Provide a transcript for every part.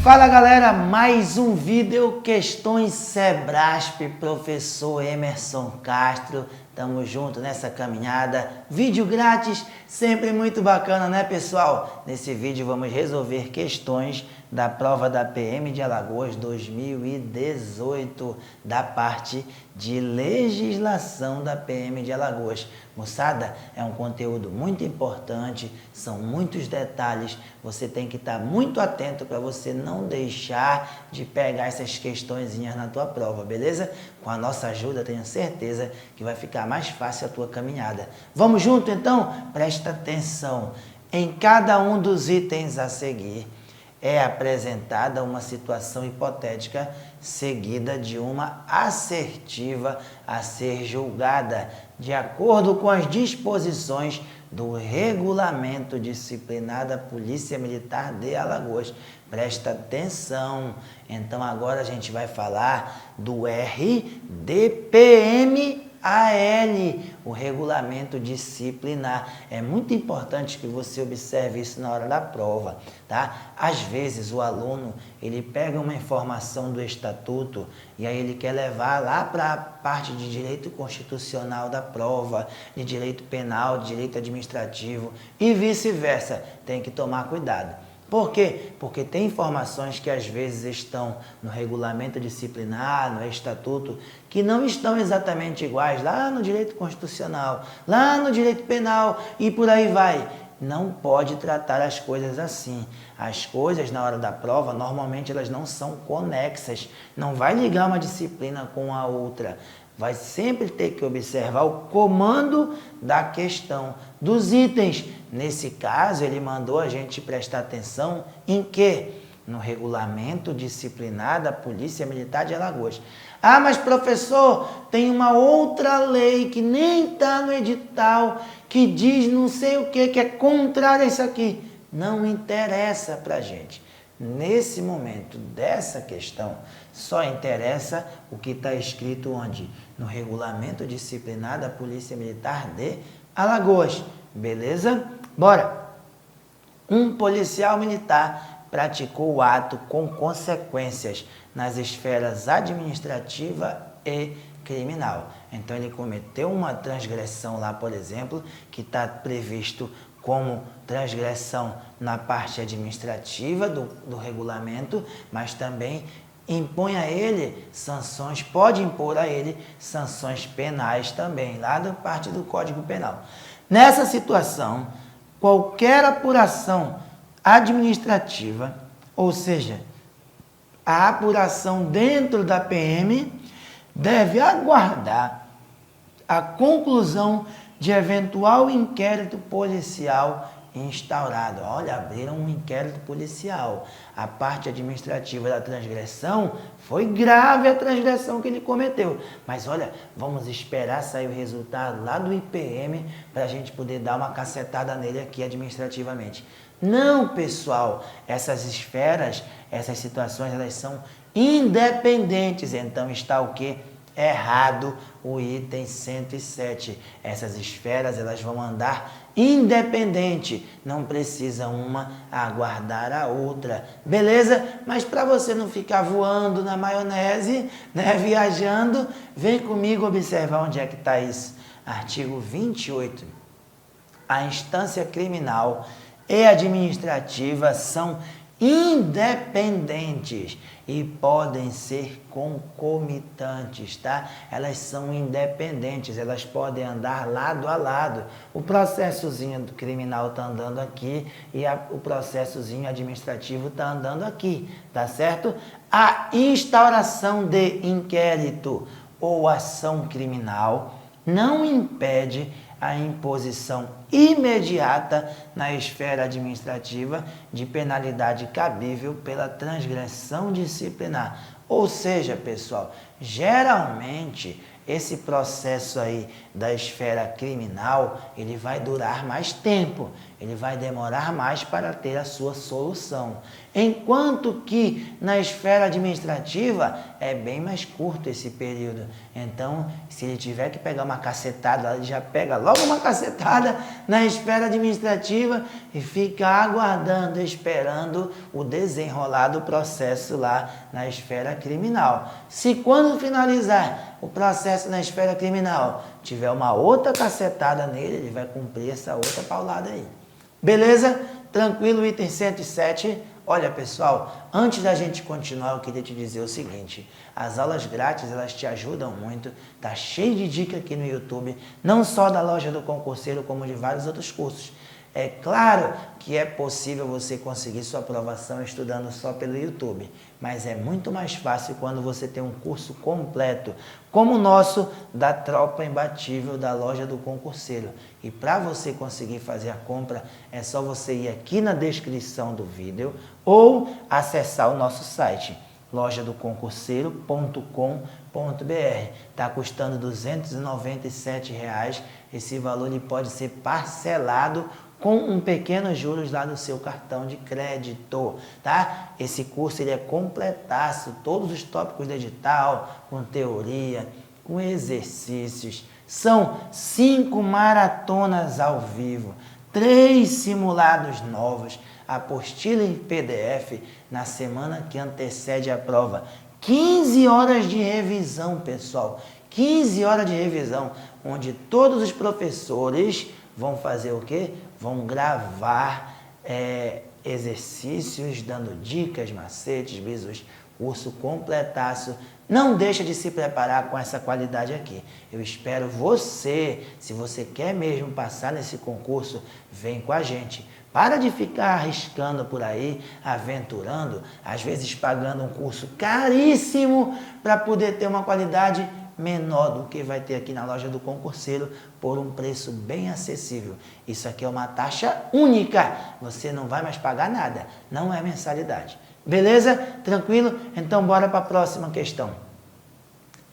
Fala galera, mais um vídeo Questões Sebrasp, professor Emerson Castro. Tamo junto nessa caminhada, vídeo grátis, sempre muito bacana, né pessoal? Nesse vídeo vamos resolver questões da prova da PM de Alagoas 2018, da parte de legislação da PM de Alagoas. Moçada, é um conteúdo muito importante, são muitos detalhes, você tem que estar muito atento para você não deixar de pegar essas questõezinhas na tua prova, beleza? Com a nossa ajuda, tenho certeza que vai ficar mais fácil a tua caminhada. Vamos junto então? Presta atenção. Em cada um dos itens a seguir é apresentada uma situação hipotética seguida de uma assertiva a ser julgada de acordo com as disposições do Regulamento Disciplinar da Polícia Militar de Alagoas. Presta atenção. Então agora a gente vai falar do RDPMAL, o Regulamento Disciplinar. É muito importante que você observe isso na hora da prova, tá? Às vezes o aluno, ele pega uma informação do estatuto e aí ele quer levar lá para a parte de direito constitucional da prova, de direito penal, de direito administrativo e vice-versa. Tem que tomar cuidado. Por quê? Porque tem informações que às vezes estão no regulamento disciplinar, no estatuto, que não estão exatamente iguais lá no direito constitucional, lá no direito penal e por aí vai. Não pode tratar as coisas assim. As coisas na hora da prova, normalmente elas não são conexas. Não vai ligar uma disciplina com a outra. Vai sempre ter que observar o comando da questão, dos itens. Nesse caso, ele mandou a gente prestar atenção em quê? No Regulamento Disciplinar da Polícia Militar de Alagoas. Ah, mas professor, tem uma outra lei que nem está no edital, que diz não sei o que é contrário a isso aqui. Não interessa para a gente. Nesse momento dessa questão, só interessa o que está escrito onde? No Regulamento Disciplinar da Polícia Militar de Alagoas. Beleza? Bora! Um policial militar praticou o ato com consequências nas esferas administrativa e criminal. Então, ele cometeu uma transgressão lá, por exemplo, que está previsto como transgressão na parte administrativa do regulamento, mas também impõe a ele sanções, pode impor a ele sanções penais também, lá da parte do Código Penal. Nessa situação, qualquer apuração administrativa, ou seja, a apuração dentro da PM, deve aguardar a conclusão de eventual inquérito policial instaurado. Olha, abriram um inquérito policial. A parte administrativa da transgressão, foi grave a transgressão que ele cometeu. Mas olha, vamos esperar sair o resultado lá do IPM para a gente poder dar uma cacetada nele aqui administrativamente. Não, pessoal, essas esferas, essas situações, elas são independentes. Então está o quê? Errado o item 107. Essas esferas, elas vão andar independente, não precisa uma aguardar a outra, beleza? Mas para você não ficar voando na maionese, né, viajando, vem comigo observar onde é que está isso. Artigo 28. A instância criminal e administrativa são independentes e podem ser concomitantes, tá? Elas são independentes, elas podem andar lado a lado. O processozinho do criminal está andando aqui e o processozinho administrativo está andando aqui, tá certo? A instauração de inquérito ou ação criminal não impede a imposição imediata na esfera administrativa de penalidade cabível pela transgressão disciplinar. Ou seja, pessoal, geralmente esse processo aí da esfera criminal, ele vai durar mais tempo. ele vai demorar mais para ter a sua solução. Enquanto que na esfera administrativa é bem mais curto esse período. Então, se ele tiver que pegar uma cacetada, ele já pega logo uma cacetada na esfera administrativa e fica aguardando, esperando o desenrolar do processo lá na esfera criminal. Se quando finalizar o processo na esfera criminal tiver uma outra cacetada nele, ele vai cumprir essa outra paulada aí. Beleza? Tranquilo, item 107. Olha, pessoal, antes da gente continuar, eu queria te dizer o seguinte: as aulas grátis, elas te ajudam muito, tá cheio de dica aqui no YouTube, não só da Loja do Concurseiro, como de vários outros cursos. É claro que é possível você conseguir sua aprovação estudando só pelo YouTube, mas é muito mais fácil quando você tem um curso completo, como o nosso da Tropa Imbatível da Loja do Concurseiro. E para você conseguir fazer a compra, é só você ir aqui na descrição do vídeo ou acessar o nosso site, lojadoconcurseiro.com.br. Está custando R$ 297. Esse valor ele pode ser parcelado com um pequeno juros lá no seu cartão de crédito, tá? Esse curso ele é completaço, todos os tópicos do edital, com teoria, com exercícios. São 5 maratonas ao vivo, 3 simulados novos, apostila em PDF na semana que antecede a prova. 15 horas de revisão, pessoal. 15 horas de revisão, onde todos os professores vão fazer o quê? Vão gravar exercícios, dando dicas, macetes, bisus, curso completaço. Não deixa de se preparar com essa qualidade aqui. Eu espero você, se você quer mesmo passar nesse concurso, vem com a gente. Para de ficar arriscando por aí, aventurando, às vezes pagando um curso caríssimo para poder ter uma qualidade menor do que vai ter aqui na Loja do Concurseiro por um preço bem acessível. Isso aqui é uma taxa única, você não vai mais pagar nada, não é mensalidade. Beleza? Tranquilo? Então bora para a próxima questão.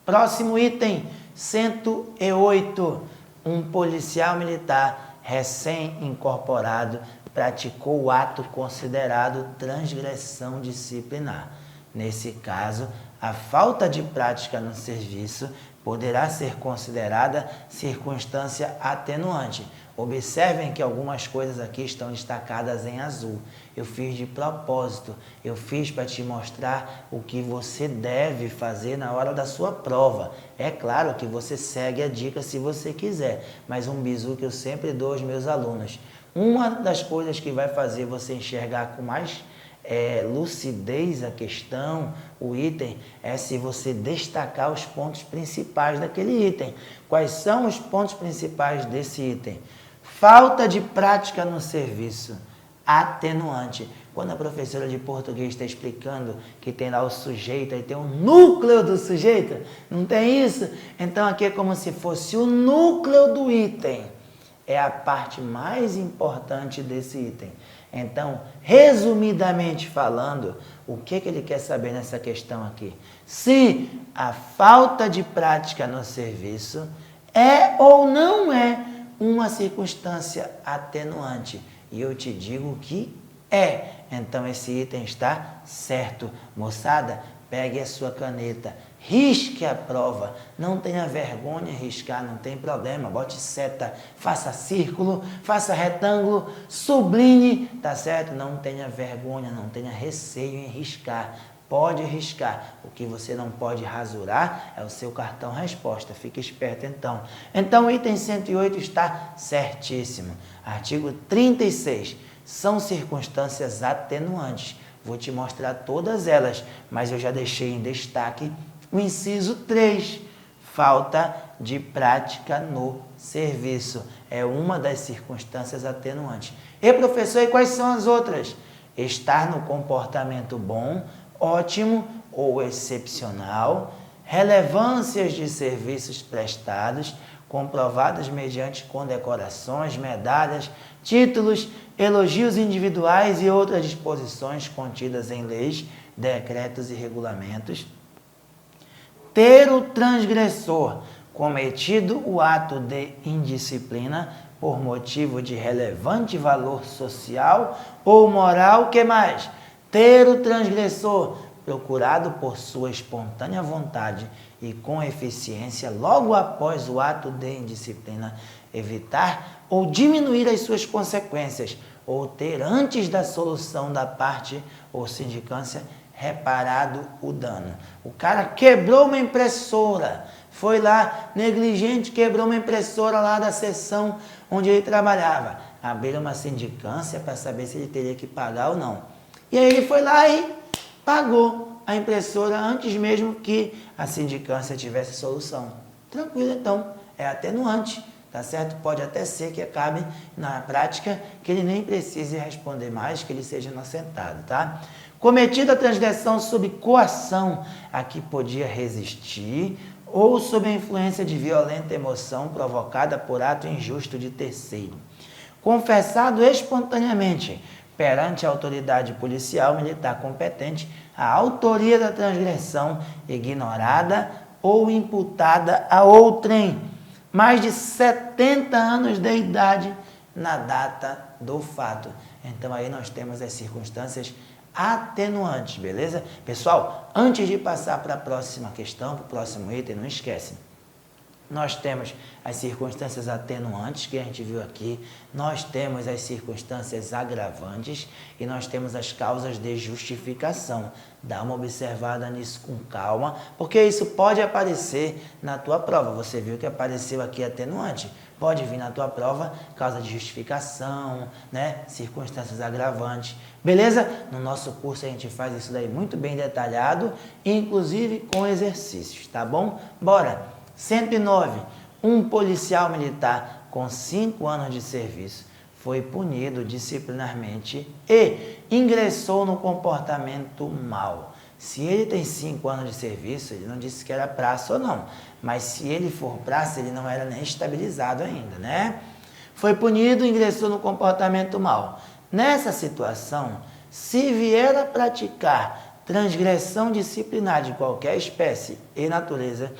Próximo item, 108. Um policial militar recém-incorporado praticou o ato considerado transgressão disciplinar. Nesse caso, a falta de prática no serviço poderá ser considerada circunstância atenuante. Observem que algumas coisas aqui estão destacadas em azul. Eu fiz de propósito, eu fiz para te mostrar o que você deve fazer na hora da sua prova. É claro que você segue a dica se você quiser, mas um bizu que eu sempre dou aos meus alunos. Uma das coisas que vai fazer você enxergar com mais lucidez a questão, o item, é se você destacar os pontos principais daquele item. Quais são os pontos principais desse item? Falta de prática no serviço, atenuante. Quando a professora de português está explicando que tem lá o sujeito, aí tem o núcleo do sujeito, não tem isso? Então aqui é como se fosse o núcleo do item. É a parte mais importante desse item. Então, resumidamente falando, o que ele quer saber nessa questão aqui? Se a falta de prática no serviço é ou não é uma circunstância atenuante. E eu te digo que é. Então, esse item está certo. Moçada, pegue a sua caneta, risque a prova, não tenha vergonha em riscar, não tem problema, bote seta, faça círculo, faça retângulo, sublinhe, tá certo? Não tenha vergonha, não tenha receio em riscar, pode riscar. O que você não pode rasurar é o seu cartão resposta, fique esperto então. Então o item 108 está certíssimo. Artigo 36, são circunstâncias atenuantes. Vou te mostrar todas elas, mas eu já deixei em destaque o inciso 3, falta de prática no serviço. É uma das circunstâncias atenuantes. E professor, e quais são as outras? Estar no comportamento bom, ótimo ou excepcional, relevâncias de serviços prestados, comprovadas mediante condecorações, medalhas, títulos, elogios individuais e outras disposições contidas em leis, decretos e regulamentos. Ter o transgressor cometido o ato de indisciplina por motivo de relevante valor social ou moral, que mais? Ter o transgressor procurado por sua espontânea vontade e com eficiência logo após o ato de indisciplina, evitar ou diminuir as suas consequências, ou ter antes da solução da parte ou sindicância reparado o dano. O cara quebrou uma impressora, foi lá negligente, quebrou uma impressora lá da seção onde ele trabalhava. Abriram uma sindicância para saber se ele teria que pagar ou não. E aí ele foi lá e pagou a impressora antes mesmo que a sindicância tivesse solução. Tranquilo, então, é atenuante, tá certo? Pode até ser que acabe na prática que ele nem precise responder mais, que ele seja inocentado, tá? Cometida a transgressão sob coação a que podia resistir ou sob a influência de violenta emoção provocada por ato injusto de terceiro. Confessado espontaneamente perante a autoridade policial militar competente a autoria da transgressão ignorada ou imputada a outrem, mais de 70 anos de idade na data do fato. Então aí nós temos as circunstâncias atenuantes, beleza? Pessoal, antes de passar para a próxima questão, para o próximo item, não esquece. Nós temos as circunstâncias atenuantes que a gente viu aqui, nós temos as circunstâncias agravantes e nós temos as causas de justificação. Dá uma observada nisso com calma, porque isso pode aparecer na tua prova. Você viu que apareceu aqui atenuante. Pode vir na tua prova causa de justificação, né? Circunstâncias agravantes. Beleza? No nosso curso a gente faz isso daí muito bem detalhado, inclusive com exercícios, tá bom? Bora! 109. Um policial militar com 5 anos de serviço foi punido disciplinarmente e ingressou no comportamento mau. Se ele tem 5 anos de serviço, ele não disse que era praça ou não, mas se ele for praça, ele não era nem estabilizado ainda, né? Foi punido e ingressou no comportamento mau. Nessa situação, se vier a praticar transgressão disciplinar de qualquer espécie e natureza,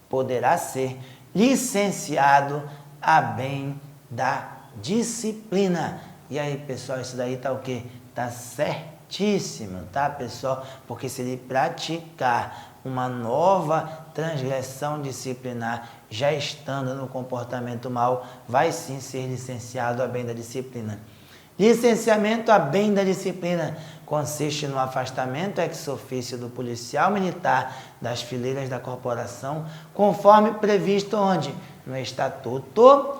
poderá ser licenciado a bem da disciplina. E aí, pessoal, isso daí tá o quê? Tá certíssimo, tá, pessoal? Porque se ele praticar uma nova transgressão disciplinar, já estando no comportamento mau, vai sim ser licenciado a bem da disciplina. Licenciamento a bem da disciplina consiste no afastamento ex officio do policial militar das fileiras da corporação, conforme previsto onde? No Estatuto.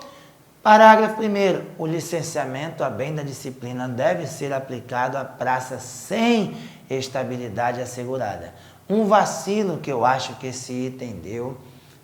Parágrafo 1º. O licenciamento a bem da disciplina deve ser aplicado à praça sem estabilidade assegurada. Um vacilo que eu acho que esse item deu,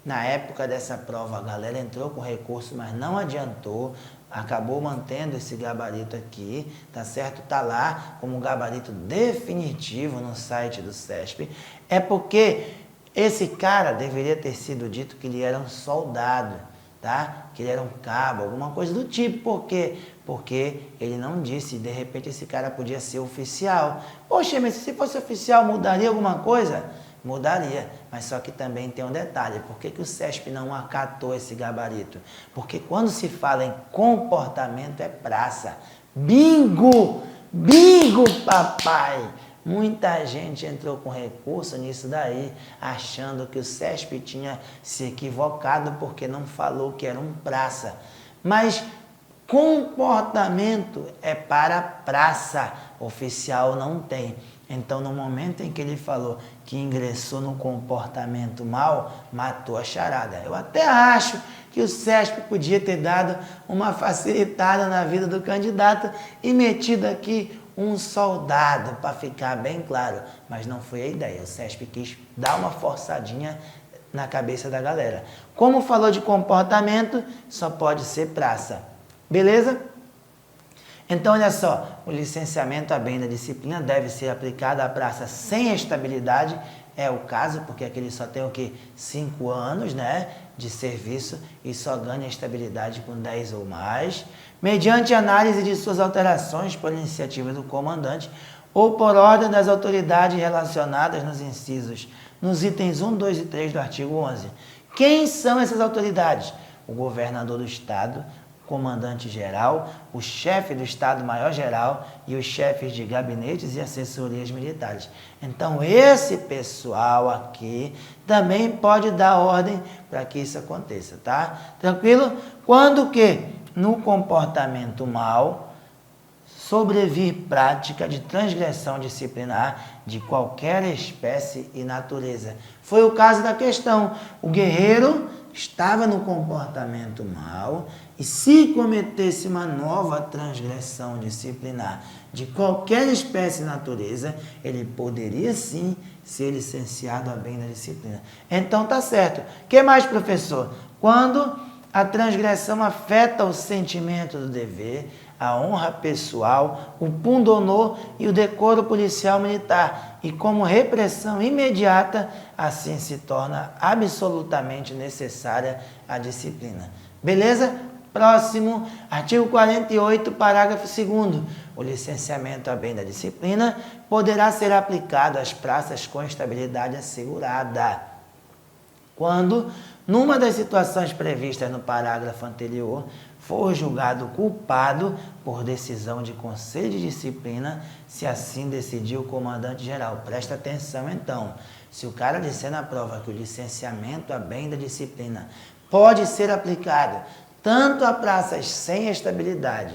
na época dessa prova a galera entrou com recurso, mas não adiantou, acabou mantendo esse gabarito aqui, tá certo? Tá lá como gabarito definitivo no site do CESP. É porque esse cara deveria ter sido dito que ele era um soldado, tá? Que ele era um cabo, alguma coisa do tipo. Por quê? Porque ele não disse, de repente esse cara podia ser oficial. Poxa, mas se fosse oficial, mudaria alguma coisa? Mudaria, mas só que também tem um detalhe. Por que o CESP não acatou esse gabarito? Porque quando se fala em comportamento é praça. Bingo! Bingo, papai! Muita gente entrou com recurso nisso daí, achando que o CESP tinha se equivocado porque não falou que era um praça. Mas comportamento é para praça, oficial não tem. Então, no momento em que ele falou que ingressou no comportamento mau, matou a charada. Eu até acho que o CESP podia ter dado uma facilitada na vida do candidato e metido aqui um soldado, para ficar bem claro. Mas não foi a ideia. O CESP quis dar uma forçadinha na cabeça da galera. Como falou de comportamento, só pode ser praça. Beleza? Então, olha só, o licenciamento a bem da disciplina deve ser aplicado à praça sem estabilidade, é o caso, porque aqui ele só tem o quê? 5 anos, né, de serviço e só ganha estabilidade com 10 ou mais, mediante análise de suas alterações por iniciativa do comandante ou por ordem das autoridades relacionadas nos itens 1, 2 e 3 do artigo 11. Quem são essas autoridades? o governador do estado, comandante-geral, o chefe do Estado-Maior-Geral e os chefes de gabinetes e assessorias militares. Então, esse pessoal aqui também pode dar ordem para que isso aconteça, tá? Tranquilo? Quando que, no comportamento mau, sobrevir prática de transgressão disciplinar de qualquer espécie e natureza. Foi o caso da questão. O guerreiro estava no comportamento mau e se cometesse uma nova transgressão disciplinar de qualquer espécie e natureza, ele poderia sim ser licenciado a bem da disciplina. Então tá certo. O que mais, professor? Quando a transgressão afeta o sentimento do dever, a honra pessoal, o pundonor e o decoro policial militar, e como repressão imediata, assim se torna absolutamente necessária a disciplina. Beleza? Próximo, artigo 48, parágrafo 2º. O licenciamento a bem da disciplina poderá ser aplicado às praças com estabilidade assegurada, quando, numa das situações previstas no parágrafo anterior, for julgado culpado por decisão de conselho de disciplina, se assim decidir o comandante-geral. Presta atenção, então. Se o cara disser na prova que o licenciamento a bem da disciplina pode ser aplicado tanto a praças sem estabilidade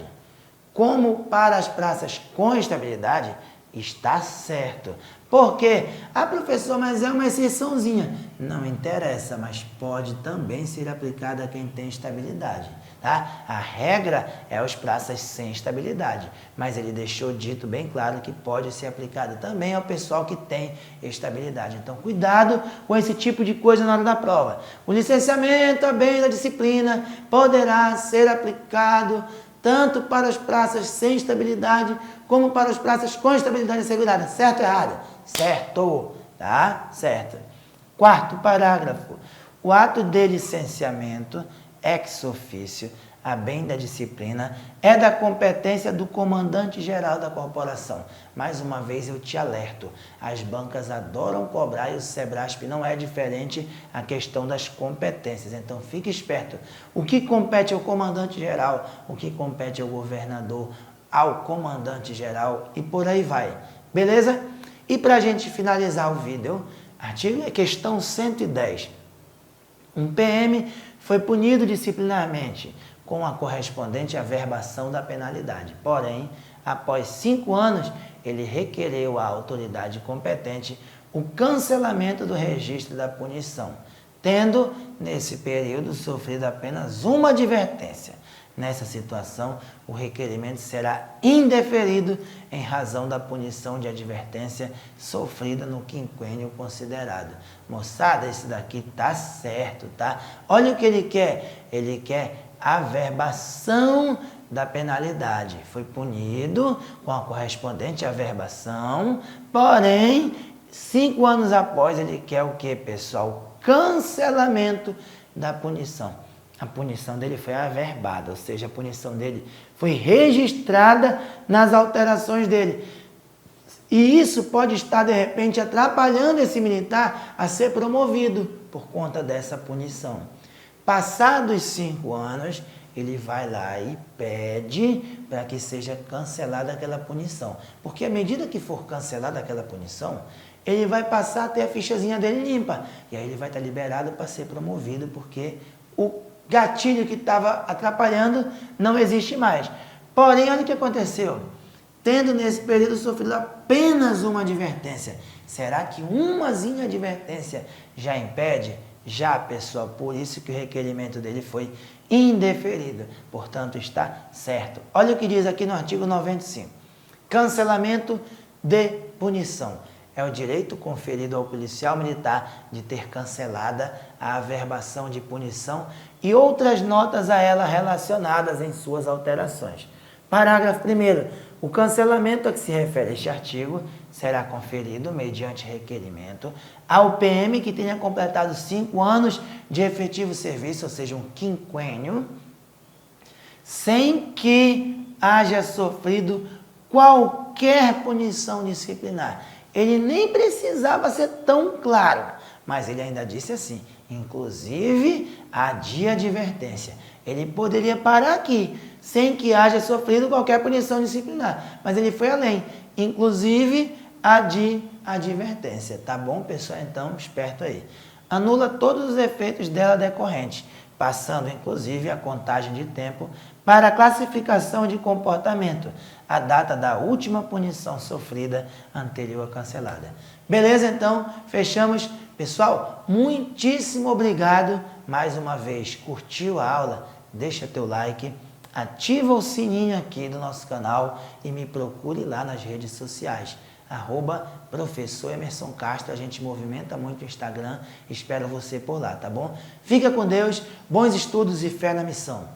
como para as praças com estabilidade, está certo. Porque, professor, mas é uma exceçãozinha. Não interessa, mas pode também ser aplicada a quem tem estabilidade. Tá? A regra é as praças sem estabilidade, mas ele deixou dito bem claro que pode ser aplicada também ao pessoal que tem estabilidade. Então, cuidado com esse tipo de coisa na hora da prova. O licenciamento a bem da disciplina poderá ser aplicado tanto para as praças sem estabilidade como para as praças com estabilidade assegurada. Certo ou errado? Certo, tá? Certo. Quarto parágrafo. O ato de licenciamento ex officio, a bem da disciplina, é da competência do comandante-geral da corporação. Mais uma vez eu te alerto, as bancas adoram cobrar e o Sebrasp não é diferente a questão das competências. Então fique esperto. O que compete ao comandante-geral, o que compete ao governador, ao comandante-geral e por aí vai. Beleza? E para a gente finalizar o vídeo, questão 110. Um PM foi punido disciplinarmente com a correspondente averbação da penalidade. Porém, após 5 anos, ele requereu à autoridade competente o cancelamento do registro da punição, tendo, nesse período, sofrido apenas uma advertência. Nessa situação, o requerimento será indeferido em razão da punição de advertência sofrida no quinquênio considerado. Moçada, esse daqui tá certo, tá? Olha o que ele quer. Ele quer averbação da penalidade. Foi punido com a correspondente averbação, porém, 5 anos após, ele quer o que, pessoal? Cancelamento da punição. A punição dele foi averbada, ou seja, a punição dele foi registrada nas alterações dele. E isso pode estar, de repente, atrapalhando esse militar a ser promovido por conta dessa punição. Passados 5 anos, ele vai lá e pede para que seja cancelada aquela punição. Porque à medida que for cancelada aquela punição, ele vai passar a ter a fichazinha dele limpa. E aí ele vai estar liberado para ser promovido, porque o gatilho que estava atrapalhando não existe mais. Porém, olha o que aconteceu. Tendo nesse período sofrido apenas uma advertência. Será que umazinha advertência já impede? Já, pessoal, por isso que o requerimento dele foi indeferido. Portanto, está certo. Olha o que diz aqui no artigo 95. Cancelamento de punição. É o direito conferido ao policial militar de ter cancelada a averbação de punição e outras notas a ela relacionadas em suas alterações. Parágrafo 1º. O cancelamento a que se refere este artigo será conferido, mediante requerimento, ao PM que tenha completado 5 anos de efetivo serviço, ou seja, um quinquênio, sem que haja sofrido qualquer punição disciplinar. Ele nem precisava ser tão claro, mas ele ainda disse assim, inclusive adia advertência. Ele poderia parar aqui, sem que haja sofrido qualquer punição disciplinar, mas ele foi além, inclusive advertência. Tá bom, pessoal? Então, esperto aí. Anula todos os efeitos dela decorrentes, passando inclusive a contagem de tempo para a classificação de comportamento, a data da última punição sofrida anterior à cancelada. Beleza? Então, fechamos. Pessoal, muitíssimo obrigado. Mais uma vez, curtiu a aula? Deixa teu like, ativa o sininho aqui do nosso canal e me procure lá nas redes sociais. @Professor Emerson Castro, a gente movimenta muito o Instagram, espero você por lá, tá bom? Fica com Deus, bons estudos e fé na missão.